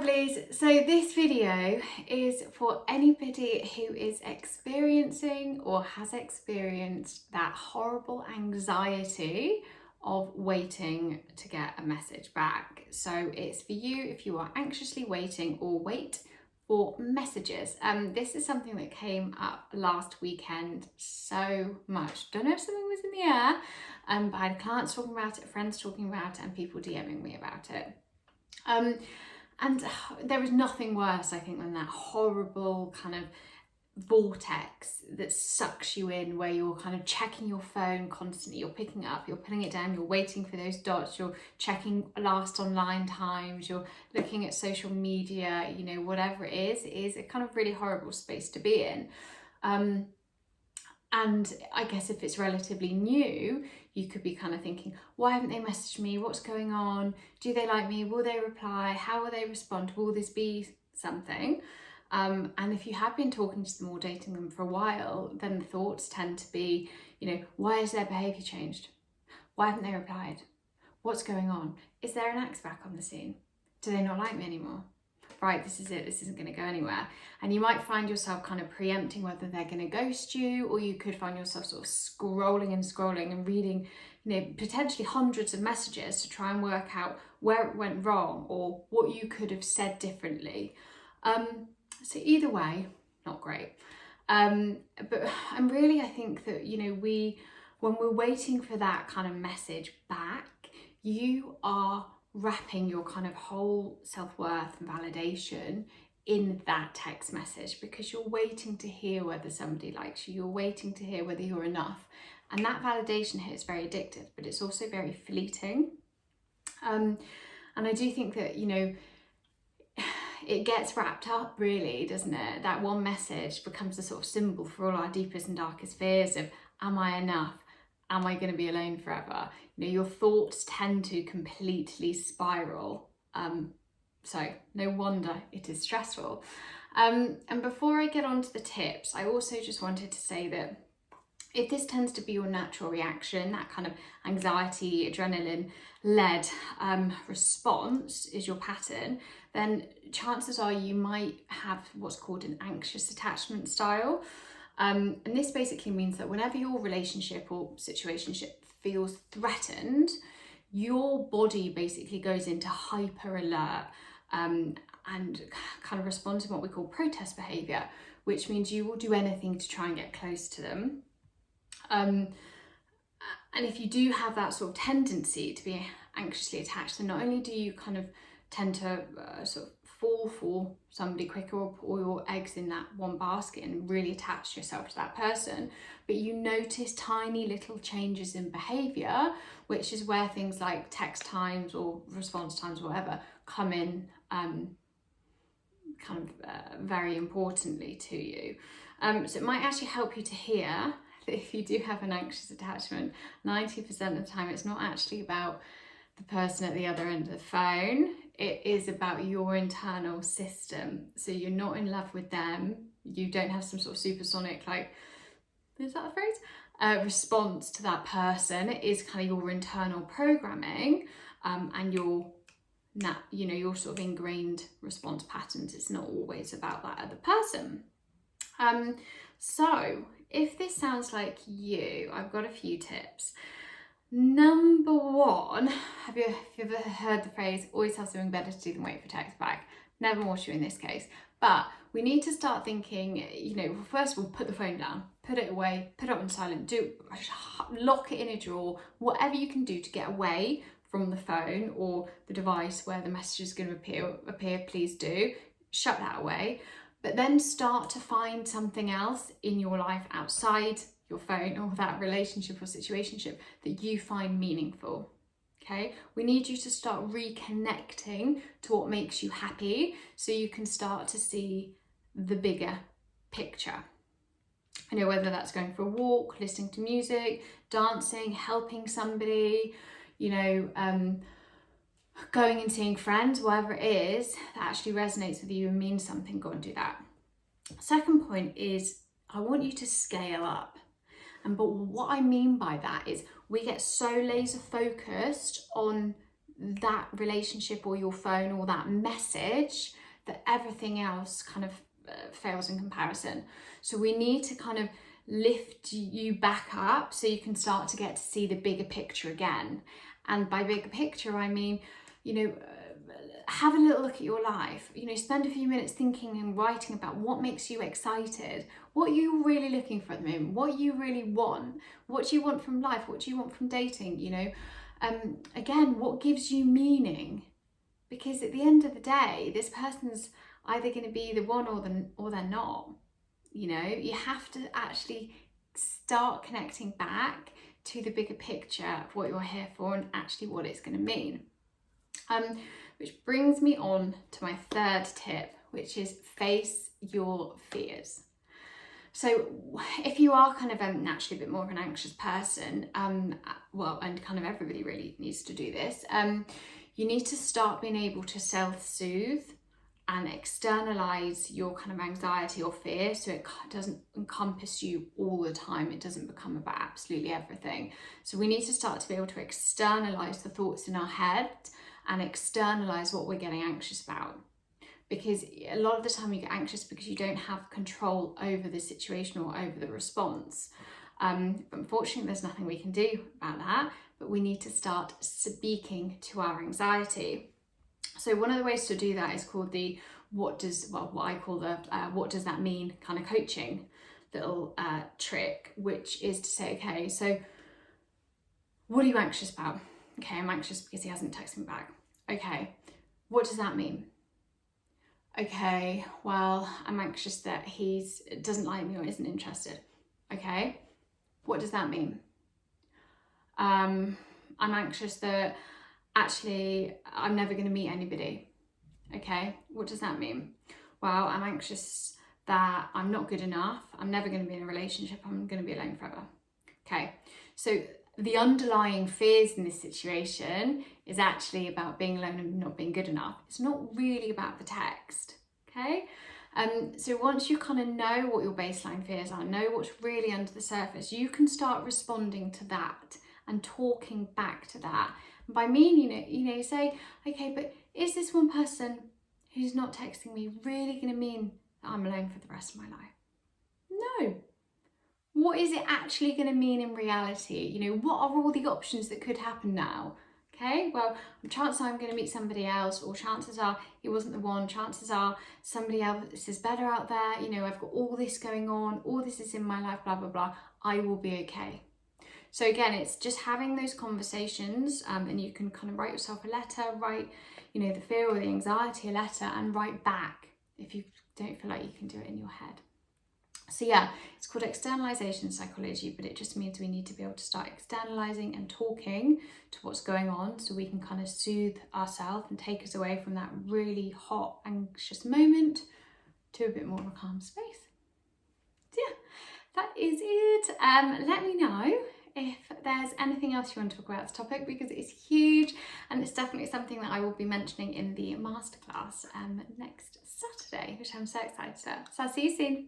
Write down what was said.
lovelies, so this video is for anybody who is experiencing or has experienced that horrible anxiety of waiting to get a message back. So it's for you if you are anxiously waiting or wait for messages. This is something that came up last weekend so much. Don't know if something was in the air, but I had clients talking about it, friends talking about it, and people DMing me about it. And there is nothing worse, I think, than that horrible kind of vortex that sucks you in, where you're kind of checking your phone constantly, you're picking it up, you're putting it down, you're waiting for those dots, you're checking last online times, you're looking at social media, you know, whatever it is a kind of really horrible space to be in. And I guess if it's relatively new, you could be kind of thinking, why haven't they messaged me? What's going on? Do they like me? Will they reply? How will they respond? Will this be something? And if you have been talking to them or dating them for a while, then the thoughts tend to be, you know, why has their behaviour changed? Why haven't they replied? What's going on? Is there an ex back on the scene? Do they not like me anymore? Right, this is it, this isn't going to go anywhere. And you might find yourself kind of preempting whether they're going to ghost you, or you could find yourself sort of scrolling and reading, you know, potentially hundreds of messages to try and work out where it went wrong or what you could have said differently. So either way, not great. But I think that, you know, when we're waiting for that kind of message back, you are wrapping your kind of whole self-worth and validation in that text message, because you're waiting to hear whether somebody likes you, you're waiting to hear whether you're enough. And that validation hit is very addictive, but it's also very fleeting. And I do think that, you know, it gets wrapped up, really, doesn't it? That one message becomes a sort of symbol for all our deepest and darkest fears of, am I enough? Am I going to be alone forever? You know, your thoughts tend to completely spiral. So no wonder it is stressful. And before I get on to the tips, I also just wanted to say that if this tends to be your natural reaction, that kind of anxiety, adrenaline-led response is your pattern, then chances are you might have what's called an anxious attachment style. And this basically means that whenever your relationship or situationship feels threatened, your body basically goes into hyper alert and kind of responds to what we call protest behaviour, which means you will do anything to try and get close to them. And if you do have that sort of tendency to be anxiously attached, then not only do you kind of tend to sort of fall for somebody quicker or put all your eggs in that one basket and really attach yourself to that person, but you notice tiny little changes in behaviour, which is where things like text times or response times or whatever come in very importantly to you. So it might actually help you to hear that if you do have an anxious attachment, 90% of the time it's not actually about the person at the other end of the phone. It is about your internal system. So you're not in love with them. You don't have some sort of supersonic, like, is that a phrase? Response to that person. It is kind of your internal programming and your sort of ingrained response patterns. It's not always about that other person. So if this sounds like you, I've got a few tips. Number one, have you ever heard the phrase, always have something better to do than wait for text back? Never more true in this case, but we need to start thinking, you know, first of all, put the phone down, put it away, put it on silent, lock it in a drawer, whatever you can do to get away from the phone or the device where the message is going to appear, please do, shut that away. But then start to find something else in your life outside your phone or that relationship or situationship that you find meaningful. Okay, we need you to start reconnecting to what makes you happy so you can start to see the bigger picture. You know, whether that's going for a walk, listening to music, dancing, helping somebody, you know, going and seeing friends, whatever it is that actually resonates with you and means something, go and do that. Second point is, I want you to scale up. But what I mean by that is we get so laser focused on that relationship or your phone or that message, that everything else kind of fails in comparison. So we need to kind of lift you back up so you can start to get to see the bigger picture again. And by bigger picture, I mean, you know, have a little look at your life, you know, spend a few minutes thinking and writing about what makes you excited, what you're really looking for at the moment, what you really want, what do you want from life, what do you want from dating, you know, again, what gives you meaning? Because at the end of the day, this person's either going to be the one or they're not. You know, you have to actually start connecting back to the bigger picture of what you're here for and actually what it's going to mean. Which brings me on to my third tip, which is face your fears. So if you are kind of naturally a bit more of an anxious person, well, and kind of everybody really needs to do this, you need to start being able to self-soothe and externalize your kind of anxiety or fear so it doesn't encompass you all the time. It doesn't become about absolutely everything. So we need to start to be able to externalize the thoughts in our head and externalize what we're getting anxious about. Because a lot of the time you get anxious because you don't have control over the situation or over the response. Unfortunately, there's nothing we can do about that, but we need to start speaking to our anxiety. So one of the ways to do that is called the what does that mean kind of coaching little trick, which is to say, okay, so what are you anxious about? Okay, I'm anxious because he hasn't texted me back. Okay, what does that mean? Okay, well, I'm anxious that he doesn't like me or isn't interested. Okay, what does that mean? I'm anxious that actually I'm never going to meet anybody. Okay, what does that mean? Well, I'm anxious that I'm not good enough. I'm never going to be in a relationship. I'm going to be alone forever. Okay, so the underlying fears in this situation is actually about being alone and not being good enough. It's not really about the text, okay? So once you kind of know what your baseline fears are, know what's really under the surface, you can start responding to that and talking back to that. And by meaning it, you say, okay, but is this one person who's not texting me really going to mean that I'm alone for the rest of my life? No. What is it actually going to mean in reality? What are all the options that could happen now? Okay, well, chances are I'm going to meet somebody else, or chances are he wasn't the one, chances are somebody else is better out there, I've got all this going on, all this is in my life, blah, blah, blah, I will be okay. So again, it's just having those conversations, and you can kind of write yourself a letter, write, the fear or the anxiety a letter, and write back if you don't feel like you can do it in your head. So yeah, it's called externalization psychology, but it just means we need to be able to start externalizing and talking to what's going on so we can kind of soothe ourselves and take us away from that really hot, anxious moment to a bit more of a calm space. So yeah, that is it. Let me know if there's anything else you want to talk about this topic, because it's huge and it's definitely something that I will be mentioning in the masterclass next Saturday, which I'm so excited about. So I'll see you soon.